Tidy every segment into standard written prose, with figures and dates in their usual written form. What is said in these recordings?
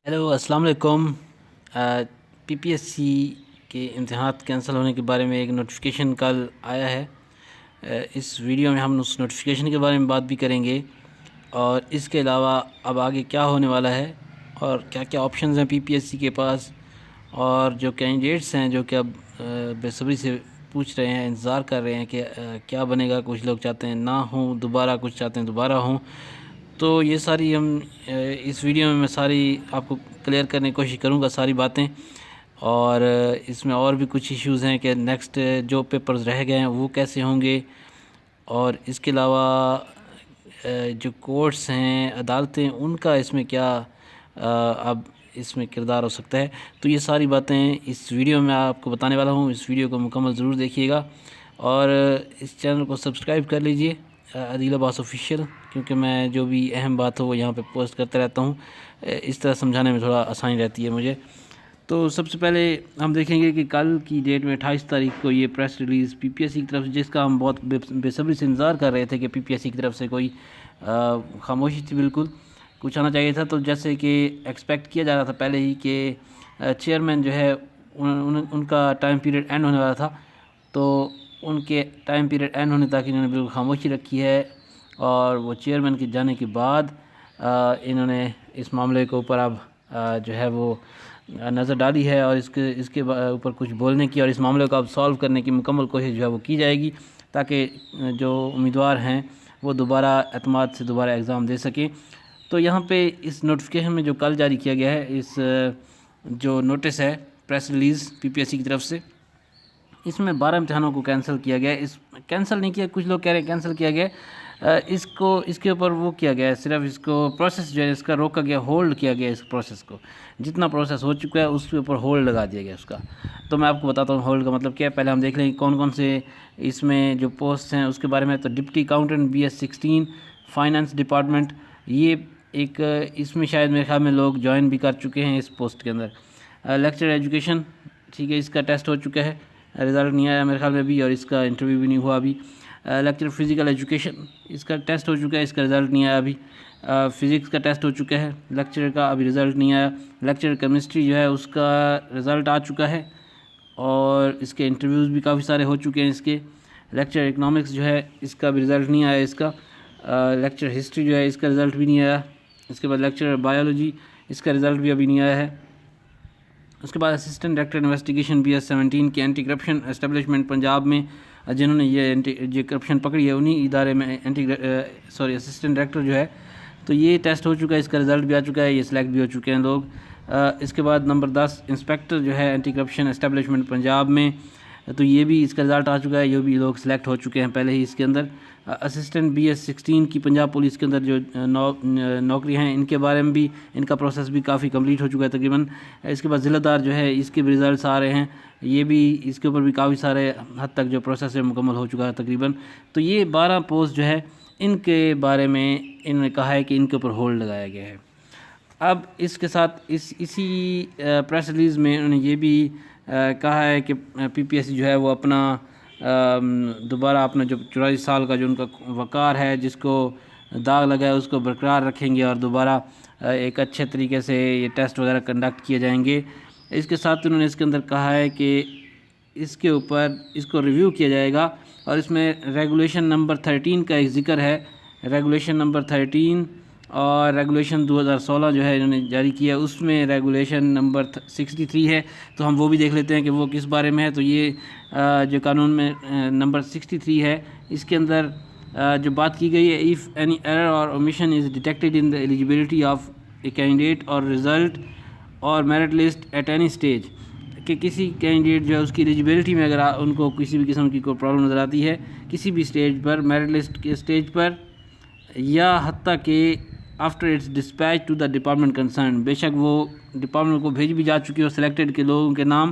Hello السلام علیکم۔ پی P S C کے امتحانات کینسل ہونے کے بارے میں ایک نوٹیفیکیشن کل آیا ہے۔ اس ویڈیو میں ہم اس نوٹیفیکیشن کے بارے میں بات بھی کریں گے، اور اس کے علاوہ اب آگے کیا ہونے والا ہے اور کیا کیا آپشنز ہیں پی پی ایس سی کے پاس، اور جو کینڈیڈیٹس ہیں جو کہ اب بے صبری سے پوچھ رہے ہیں، انتظار کر رہے ہیں کہ کیا بنے گا۔ کچھ لوگ چاہتے ہیں نہ ہوں دوبارہ، کچھ چاہتے ہیں دوبارہ ہوں۔ تو یہ ساری اس ویڈیو میں ساری آپ کو کلیئر کرنے کی کوشش کروں گا ساری باتیں، اور اس میں اور بھی کچھ ایشوز ہیں کہ نیکسٹ جو پیپرز رہ گئے ہیں وہ کیسے ہوں گے، اور اس کے علاوہ جو کورٹس ہیں، عدالتیں، ان کا اس میں کیا اب اس میں کردار ہو سکتا ہے۔ تو یہ ساری باتیں اس ویڈیو میں آپ کو بتانے والا ہوں۔ اس ویڈیو کو مکمل ضرور دیکھیے گا، اور اس چینل کو سبسکرائب کر لیجئے، عدیل عباس آفیشیل، کیونکہ میں جو بھی اہم بات ہو وہ یہاں پہ پوسٹ کرتا رہتا ہوں۔ اس طرح سمجھانے میں تھوڑا آسانی رہتی ہے مجھے۔ تو سب سے پہلے ہم دیکھیں گے کہ کل کی ڈیٹ میں 28 تاریخ کو یہ پریس ریلیز پی پی ایس سی کی طرف سے، جس کا ہم بہت بے صبری سے انتظار کر رہے تھے کہ پی پی ایس سی کی طرف سے کوئی خاموشی تھی، بالکل کچھ آنا چاہیے تھا۔ تو جیسے کہ ایکسپیکٹ کیا جا رہا تھا پہلے ہی کہ چیئرمین جو ہے ان کا ٹائم پیریڈ اینڈ ہونے والا تھا، تو ان کے ٹائم پیریڈ اینڈ ہونے تک انہوں نے بالکل خاموشی رکھی ہے، اور وہ چیئرمین کے جانے کے بعد انہوں نے اس معاملے کے اوپر اب جو ہے وہ نظر ڈالی ہے، اور اس کے اوپر کچھ بولنے کی اور اس معاملے کو اب سالو کرنے کی مکمل کوشش جو ہے وہ کی جائے گی، تاکہ جو امیدوار ہیں وہ دوبارہ اعتماد سے دوبارہ ایگزام دے سکیں۔ تو یہاں پہ اس نوٹیفیکیشن میں جو کل جاری کیا گیا ہے، اس جو نوٹس ہے پریس ریلیز پی پی ایس سی کی طرف سے، اس میں 12 امتحانوں کو کینسل کیا گیا ہے۔ کینسل نہیں کیا، کچھ لوگ کہہ رہے ہیں کینسل کیا گیا ہے، اس کے اوپر وہ کیا گیا ہے، صرف اس کو پروسیس جو ہے اس کا روکا گیا، ہولڈ کیا گیا اس پروسیس کو۔ جتنا پروسیس ہو چکا ہے اس کے اوپر ہولڈ لگا دیا گیا اس کا۔ تو میں آپ کو بتاتا ہوں ہولڈ کا مطلب کیا ہے۔ پہلے ہم دیکھ لیں کون کون سے اس میں جو پوسٹ ہیں اس کے بارے میں۔ تو deputy accountant BS16 finance department, یہ ایک اس میں شاید میرے خیال میں لوگ جوائن بھی کر چکے ہیں اس پوسٹ کے اندر۔ لیکچر ایجوکیشن، ٹھیک ہے، اس کا ٹیسٹ ہو چکا ہے، رزلٹ نہیں آیا میرے خیال میں ابھی، اور اس کا انٹرویو بھی نہیں ہوا ابھی۔ لیکچر فزیکل ایجوکیشن، اس کا ٹیسٹ ہو چکا ہے، اس کا رزلٹ نہیں آیا ابھی۔ فزکس کا ٹیسٹ ہو چکا ہے لیکچر کا، ابھی رزلٹ نہیں آیا۔ لیکچر کیمسٹری جو ہے اس کا رزلٹ آ چکا ہے، اور اس کے انٹرویوز بھی کافی سارے ہو چکے ہیں اس کے۔ لیکچر اکنامکس جو ہے اس کا بھی رزلٹ نہیں آیا اس کا۔ لیکچر ہسٹری جو ہے اس کا رزلٹ بھی نہیں آیا۔ اس کے بعد لیکچر بایولوجی، اس کا رزلٹ بھی ابھی نہیں آیا ہے۔ اس کے بعد اسسٹنٹ ڈائریکٹر انویسٹیگیشن BS17 کے اینٹی کرپشن اسٹیبلشمنٹ پنجاب میں، جنہوں نے یہ کرپشن پکڑی ہے انہی ادارے میں اسسٹنٹ ڈائریکٹر جو ہے، تو یہ ٹیسٹ ہو چکا ہے، اس کا رزلٹ بھی آ چکا ہے، یہ سلیکٹ بھی ہو چکے ہیں لوگ۔ اس کے بعد نمبر 10 انسپیکٹر جو ہے اینٹی کرپشن اسٹیبلشمنٹ پنجاب میں، تو یہ بھی اس کا رزلٹ آ چکا ہے، یہ بھی لوگ سلیکٹ ہو چکے ہیں پہلے ہی اس کے اندر۔ اسسٹنٹ BS16 کی پنجاب پولیس کے اندر جو نوکری ہیں، ان کے بارے میں بھی ان کا پروسیس بھی کافی کمپلیٹ ہو چکا ہے تقریباً۔ اس کے بعد ضلع دار جو ہے اس کے بھی رزلٹس آ رہے ہیں، یہ بھی اس کے اوپر بھی کافی سارے حد تک جو پروسیس ہے مکمل ہو چکا ہے تقریباً۔ تو یہ 12 پوسٹ جو ہے ان کے بارے میں انہوں نے کہا ہے کہ ان کے اوپر ہولڈ لگایا گیا ہے۔ اب اس کے ساتھ اسی پریس ریلیز میں انہوں نے یہ بھی کہا ہے کہ پی پی ایس سی جو ہے وہ اپنا دوبارہ اپنا جو 84 سال کا جو ان کا وقار ہے، جس کو داغ لگا ہے، اس کو برقرار رکھیں گے، اور دوبارہ ایک اچھے طریقے سے یہ ٹیسٹ وغیرہ کنڈکٹ کیے جائیں گے۔ اس کے ساتھ انہوں نے اس کے اندر کہا ہے کہ اس کے اوپر اس کو ریویو کیا جائے گا، اور اس میں ریگولیشن نمبر 13 کا ایک ذکر ہے۔ ریگولیشن نمبر 13 اور ریگولیشن 2016 جو ہے انہوں نے جاری کیا ہے، اس میں ریگولیشن نمبر 63 ہے، تو ہم وہ بھی دیکھ لیتے ہیں کہ وہ کس بارے میں ہے۔ تو یہ جو قانون میں نمبر 63 ہے، اس کے اندر جو بات کی گئی ہے، if any error or omission is detected in the eligibility of a candidate or result or merit list at any stage، کہ کسی کینڈیڈیٹ جو ہے اس کی ایلیجیبلٹی میں اگر ان کو کسی بھی قسم کی کوئی پرابلم نظر آتی ہے کسی بھی اسٹیج پر، میرٹ لسٹ کے اسٹیج پر، یا حتیٰ کہ after its dispatch to the department concern, بے شک وہ ڈپارٹمنٹ کو بھیج بھی جا چکی ہو سلیکٹڈ کے لوگوں کے نام،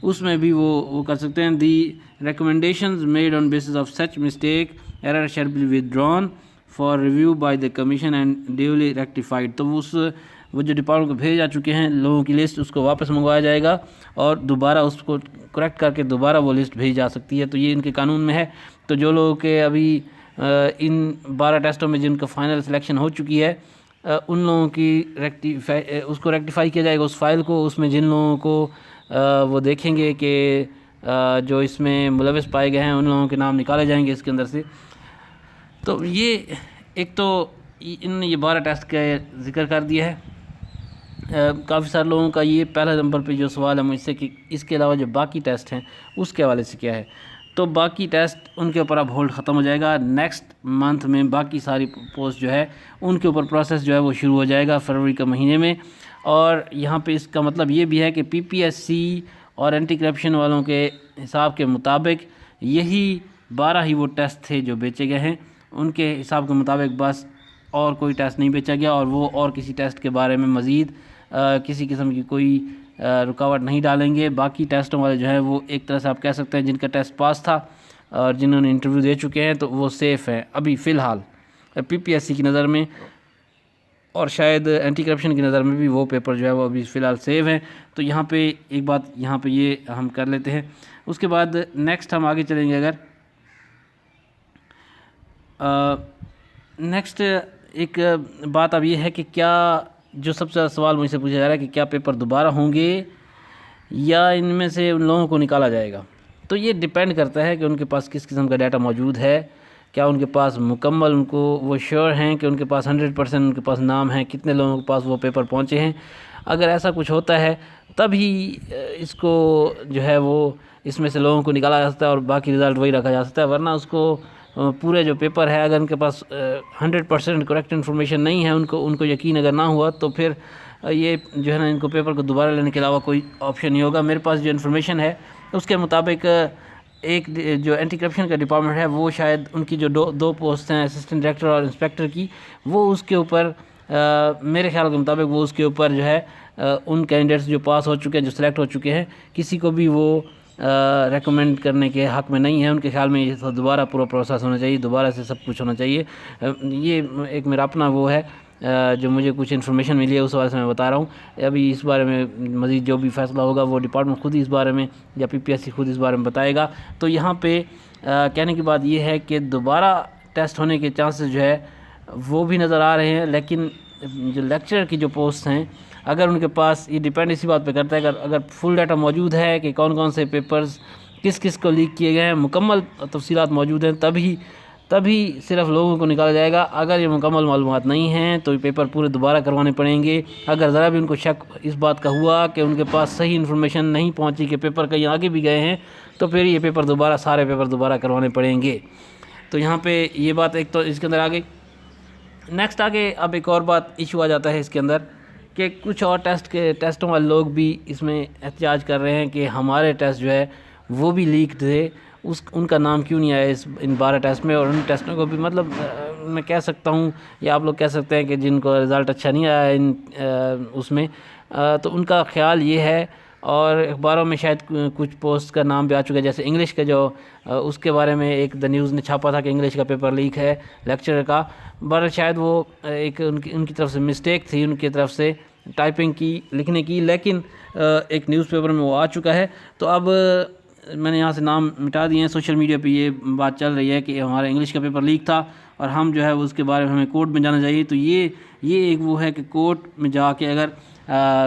اس میں بھی وہ کر سکتے ہیں۔ The recommendations made on basis of such mistake error shall be withdrawn for review by the commission and duly rectified, تو وہ جو ڈپارٹمنٹ کو بھیج جا چکے ہیں لوگوں کی لسٹ، اس کو واپس منگوایا جائے گا، اور دوبارہ اس کو کریکٹ کر کے دوبارہ وہ لسٹ بھیجی جا سکتی ہے۔ تو یہ ان کے قانون میں ہے۔ تو جو لوگ کہ ابھی ان 12 ٹیسٹوں میں جن کا فائنل سلیکشن ہو چکی ہے، ان لوگوں کی اس کو ریکٹیفائی کیا جائے گا، اس فائل کو، اس میں جن لوگوں کو وہ دیکھیں گے کہ جو اس میں ملوث پائے گئے ہیں ان لوگوں کے نام نکالے جائیں گے اس کے اندر سے۔ تو یہ ایک تو انہوں نے یہ 12 ٹیسٹ کا ذکر کر دیا ہے۔ کافی سارے لوگوں کا یہ پہلا نمبر پہ جو سوال ہے مجھ سے کہ اس کے علاوہ جو باقی ٹیسٹ ہیں اس کے حوالے سے کیا ہے، تو باقی ٹیسٹ ان کے اوپر اب ہولڈ ختم ہو جائے گا۔ نیکسٹ منتھ میں باقی ساری پوسٹ جو ہے ان کے اوپر پروسیس جو ہے وہ شروع ہو جائے گا فروری کے مہینے میں۔ اور یہاں پہ اس کا مطلب یہ بھی ہے کہ پی پی ایس سی اور اینٹی کرپشن والوں کے حساب کے مطابق یہی 12 ہی وہ ٹیسٹ تھے جو بیچے گئے ہیں، ان کے حساب کے مطابق بس اور کوئی ٹیسٹ نہیں بیچا گیا، اور وہ اور کسی ٹیسٹ کے بارے میں مزید کسی قسم کی کوئی رکاوٹ نہیں ڈالیں گے۔ باقی ٹیسٹوں والے جو ہیں وہ ایک طرح سے آپ کہہ سکتے ہیں جن کا ٹیسٹ پاس تھا اور جنہوں نے انٹرویو دے چکے ہیں تو وہ سیف ہیں ابھی فی الحال پی پی ایس سی کی نظر میں، اور شاید اینٹی کرپشن کی نظر میں بھی وہ پیپر جو ہے وہ ابھی فی الحال سیو ہیں۔ تو یہاں پہ ایک بات یہاں پہ یہ ہم کر لیتے ہیں۔ اس کے بعد نیکسٹ ہم آگے چلیں گے، اگر نیکسٹ ایک بات اب یہ ہے کہ کیا جو سب سے زیادہ سوال مجھ سے پوچھا جا رہا ہے کہ کیا پیپر دوبارہ ہوں گے یا ان میں سے ان لوگوں کو نکالا جائے گا، تو یہ ڈیپینڈ کرتا ہے کہ ان کے پاس کس قسم کا ڈیٹا موجود ہے، کیا ان کے پاس مکمل ان کو وہ شیور ہیں کہ ان کے پاس 100% ان کے پاس نام ہیں، کتنے لوگوں کے پاس وہ پیپر پہنچے ہیں۔ اگر ایسا کچھ ہوتا ہے تب ہی اس کو جو ہے وہ اس میں سے لوگوں کو نکالا جا سکتا ہے اور باقی رزلٹ وہی رکھا جا سکتا ہے، ورنہ اس کو پورے جو پیپر ہے اگر ان کے پاس 100% کریکٹ انفارمیشن نہیں ہے، ان کو یقین اگر نہ ہوا تو پھر یہ جو ہے نا ان کو پیپر کو دوبارہ لینے کے علاوہ کوئی آپشن نہیں ہوگا۔ میرے پاس جو انفارمیشن ہے اس کے مطابق ایک جو اینٹی کرپشن کا ڈپارٹمنٹ ہے وہ شاید ان کی جو دو پوسٹ ہیں اسسٹنٹ ڈائریکٹر اور انسپیکٹر کی، وہ اس کے اوپر میرے خیال کے مطابق وہ اس کے اوپر جو ہے ان کینڈیڈیٹس جو پاس ہو چکے ہیں، جو سلیکٹ ہو چکے ہیں، کسی کو بھی وہ ریکمینڈ کرنے کے حق میں نہیں ہے۔ ان کے خیال میں یہ دوبارہ پورا پروسیس ہونا چاہیے، دوبارہ سے سب کچھ ہونا چاہیے۔ یہ ایک میرا اپنا وہ ہے جو مجھے کچھ انفارمیشن ملی ہے اس وجہ سے میں بتا رہا ہوں۔ ابھی اس بارے میں مزید جو بھی فیصلہ ہوگا وہ ڈپارٹمنٹ خود ہی اس بارے میں یا پی پی ایس سی خود اس بارے میں بتائے گا۔ تو یہاں پہ کہنے کی بات یہ ہے کہ دوبارہ ٹیسٹ ہونے کے چانسز جو ہے وہ بھی نظر آ رہے ہیں، لیکن جو لیکچرر کی جو پوسٹ ہیں اگر ان کے پاس یہ ڈیپینڈ اسی بات پہ کرتا ہے اگر فل ڈیٹا موجود ہے کہ کون کون سے پیپرز کس کس کو لیک کیے گئے ہیں، مکمل تفصیلات موجود ہیں، تبھی صرف لوگوں کو نکالا جائے گا۔ اگر یہ مکمل معلومات نہیں ہیں تو یہ پیپر پورے دوبارہ کروانے پڑیں گے۔ اگر ذرا بھی ان کو شک اس بات کا ہوا کہ ان کے پاس صحیح انفارمیشن نہیں پہنچی کہ پیپر کہیں آگے بھی گئے ہیں تو پھر یہ سارے پیپر دوبارہ کروانے پڑیں گے۔ تو یہاں پہ یہ بات ایک تو اس کے اندر آگے نیکسٹ آگے اب ایک اور بات ایشو آ جاتا ہے اس کے اندر کہ کچھ اور ٹیسٹوں والے لوگ بھی اس میں احتجاج کر رہے ہیں کہ ہمارے ٹیسٹ جو ہے وہ بھی لیک تھے، ان کا نام کیوں نہیں آیا ان 12 ٹیسٹ میں، اور ان ٹیسٹوں کو بھی مطلب میں کہہ سکتا ہوں یا آپ لوگ کہہ سکتے ہیں کہ جن کو رزلٹ اچھا نہیں آیا اس میں، تو ان کا خیال یہ ہے، اور اخباروں میں شاید کچھ پوسٹ کا نام بھی آ چکا ہے، جیسے انگلش کا جو اس کے بارے میں ایک دا نیوز نے چھاپا تھا کہ انگلش کا پیپر لیک ہے لیکچرر کا، بہرحال شاید وہ ایک ان کی طرف سے مسٹیک تھی، ان کی طرف سے ٹائپنگ کی لکھنے کی، لیکن ایک نیوز پیپر میں وہ آ چکا ہے۔ تو اب میں نے یہاں سے نام مٹا دیے ہیں، سوشل میڈیا پہ یہ بات چل رہی ہے کہ ہمارا انگلش کا پیپر لیک تھا اور ہم جو ہے اس کے بارے میں ہمیں کورٹ میں جانا چاہیے۔ تو یہ ایک وہ ہے کہ کورٹ میں جا کے اگر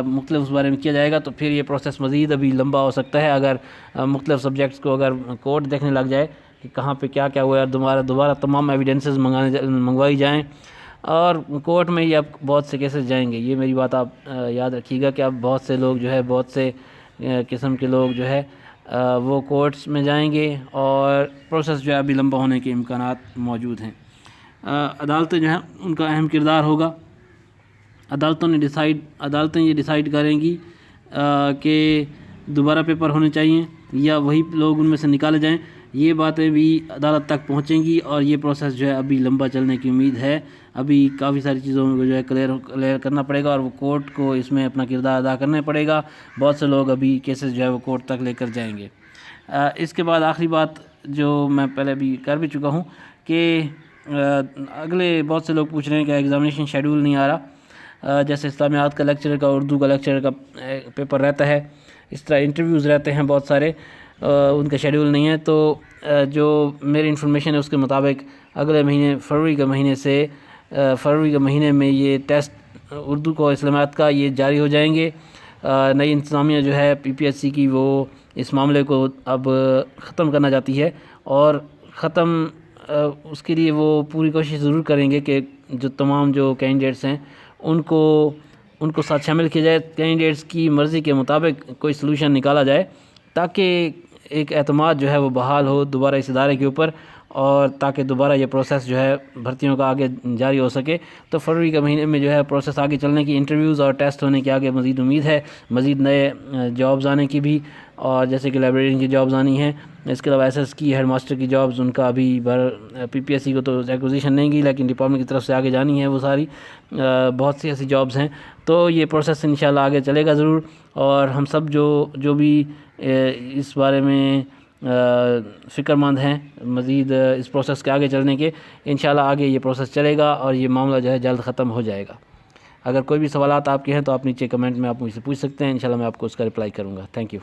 مختلف اس بارے میں کیا جائے گا تو پھر یہ پروسیس مزید ابھی لمبا ہو سکتا ہے، اگر مختلف سبجیکٹس کو اگر کورٹ دیکھنے لگ جائے کہ کہاں پہ کیا کیا ہوا ہے، دوبارہ تمام ایویڈنسز منگوائی جائیں، اور کورٹ میں یہ اب بہت سے کیسز جائیں گے۔ یہ میری بات آپ یاد رکھیے گا کہ اب بہت سے لوگ جو ہے بہت سے قسم کے لوگ جو ہے وہ کورٹس میں جائیں گے اور پروسیس جو ہے ابھی لمبا ہونے کے امکانات موجود ہیں۔ عدالتیں جو ہیں ان کا اہم کردار ہوگا، عدالتیں یہ ڈیسائیڈ کریں گی کہ دوبارہ پیپر ہونے چاہیے یا وہی لوگ ان میں سے نکالے جائیں۔ یہ باتیں بھی عدالت تک پہنچیں گی اور یہ پروسیس جو ہے ابھی لمبا چلنے کی امید ہے۔ ابھی کافی ساری چیزوں کو جو ہے کلیئر کرنا پڑے گا اور وہ کورٹ کو اس میں اپنا کردار ادا کرنا پڑے گا۔ بہت سے لوگ ابھی کیسز جو ہے وہ کورٹ تک لے کر جائیں گے۔ اس کے بعد آخری بات جو میں پہلے بھی کر بھی چکا ہوں کہ اگلے بہت سے لوگ پوچھ رہے ہیں کہ ایگزامینیشن شیڈول نہیں آ رہا، جیسے اسلامیات کا لیکچرر کا، اردو کا لیکچرر کا پیپر رہتا ہے، اس طرح انٹرویوز رہتے ہیں بہت سارے، ان کا شیڈول نہیں ہے۔ تو جو میری انفارمیشن ہے اس کے مطابق اگلے مہینے فروری کے مہینے سے فروری کے مہینے میں یہ ٹیسٹ اردو کو اسلامیات کا یہ جاری ہو جائیں گے۔ نئی انتظامیہ جو ہے پی پی ایس سی کی وہ اس معاملے کو اب ختم کرنا چاہتی ہے، اور اس کے لیے وہ پوری کوشش ضرور کریں گے کہ جو تمام جو کینڈیڈیٹس ہیں ان کو ساتھ شامل کیا جائے، کینڈیڈیٹس کی مرضی کے مطابق کوئی سلوشن نکالا جائے تاکہ ایک اعتماد جو ہے وہ بحال ہو دوبارہ اس ادارے کے اوپر، اور تاکہ دوبارہ یہ پروسیس جو ہے بھرتیوں کا آگے جاری ہو سکے۔ تو فروری کے مہینے میں جو ہے پروسیس آگے چلنے کی، انٹرویوز اور ٹیسٹ ہونے کی آگے مزید امید ہے، مزید نئے جابز آنے کی بھی، اور جیسے کہ لائبریرین کی جابز آنی ہیں، اس کے علاوہ ایس ایس کی ہیڈ ماسٹر کی جابز ان کا ابھی پی پی ایس سی کو تو ایکوزیشن نہیں گی، لیکن ڈپارٹمنٹ کی طرف سے آگے جانی ہے وہ ساری، بہت سی ایسی جابز ہیں۔ تو یہ پروسیس انشاءاللہ آگے چلے گا ضرور، اور ہم سب جو بھی اس بارے میں فکر مند ہیں مزید اس پروسیس کے آگے چلنے کے، انشاءاللہ آگے یہ پروسیس چلے گا اور یہ معاملہ جو ہے جلد ختم ہو جائے گا۔ اگر کوئی بھی سوالات آپ کے ہیں تو آپ نیچے کمنٹ میں آپ مجھ سے پوچھ سکتے ہیں، انشاءاللہ میں آپ کو اس کا رپلائی کروں گا۔ Thank you.